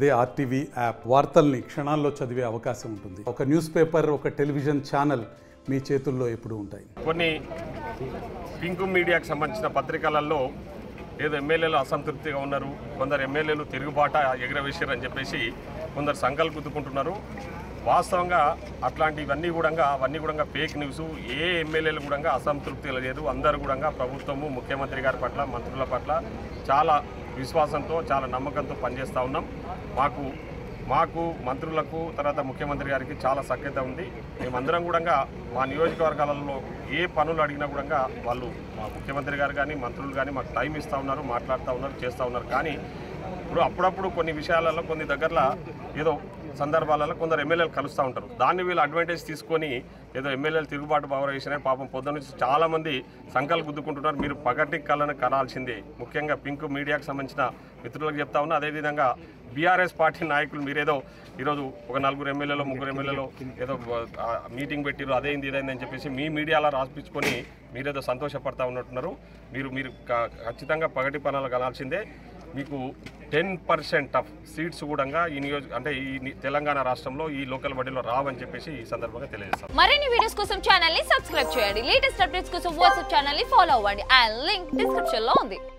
అదే RTV app వార్తల్ని క్షణాల్లో చదివే అవకాశం ఉంటుంది. ఒక న్యూస్ పేపర్, ఒక టెలివిజన్ ఛానల్ మీ చేతుల్లో ఎప్పుడూ ఉంటాయి. కొన్ని పింక్ మీడియాకు సంబంధించిన పత్రికలలో ఏదో ఎమ్మెల్యేలు అసంతృప్తిగా ఉన్నారు, కొందరు ఎమ్మెల్యేలు తిరుగుబాట ఎగరవేశారని చెప్పేసి కొందరు సంకలు గుద్దుకుంటున్నారు. వాస్తవంగా అవన్నీ కూడా ఫేక్ న్యూస్. ఏ ఎమ్మెల్యేలు కూడా అసంతృప్తి లేదు. అందరూ కూడా ప్రభుత్వము, ముఖ్యమంత్రి గారి పట్ల, మంత్రుల పట్ల చాలా విశ్వాసంతో, చాలా నమ్మకంతో పనిచేస్తూ ఉన్నాం. మాకు మంత్రులకు, తర్వాత ముఖ్యమంత్రి గారికి చాలా సఖ్యత ఉంది. మేమందరం కూడా మా నియోజకవర్గాలలో ఏ పనులు అడిగినా కూడా వాళ్ళు, మా ముఖ్యమంత్రి గారు కానీ మంత్రులు కానీ మాకు టైం ఇస్తూ ఉన్నారు, మాట్లాడుతూ ఉన్నారు, చేస్తూ ఉన్నారు. కానీ ఇప్పుడు అప్పుడప్పుడు కొన్ని విషయాలలో, కొన్ని దగ్గరలో ఏదో సందర్భాలలో కొందరు ఎమ్మెల్యేలు కలుస్తూ ఉంటారు. దాన్ని వీళ్ళు అడ్వాంటేజ్ తీసుకొని ఏదో ఎమ్మెల్యేలు తిరుగుబాటు భావరేసినాయి. పాపం పొద్దున్న నుంచి చాలామంది సంకలు గుద్దుకుంటున్నారు. మీరు పగటి కళ్ళను కనాల్సిందే. ముఖ్యంగా పింక్ మీడియాకు సంబంధించిన మిత్రులకు చెప్తా ఉన్నా. అదేవిధంగా బీఆర్ఎస్ పార్టీ నాయకులు మీరేదో ఈరోజు ఒక 4 ఎమ్మెల్యేలు, 3 ఎమ్మెల్యేలు ఏదో మీటింగ్ పెట్టిరు, అదేంది ఇదైందని చెప్పేసి మీ మీడియాలో రాసిపించుకొని మీరేదో సంతోషపడతా ఉన్నట్టున్నారు. మీరు ఖచ్చితంగా పగటి పనులు కనాల్సిందే. మీకు 10% ఆఫ్ సీట్స్ కూడా ఈ తెలంగాణ రాష్ట్రంలో ఈ లోకల్ బడిలో రావని చెప్పేసి ఈ సందర్భంగా తెలియజేస్తాం. మరిన్ని వీడియోస్ కోసం ఛానల్ ని సబ్స్క్రైబ్ చేయండి. లేటెస్ట్ అప్డేట్స్ కోసం వాట్సాప్ ఛానల్ ని ఫాలో అవ్వండి. ఆ లింక్ డిస్క్రిప్షన్ లో ఉంది.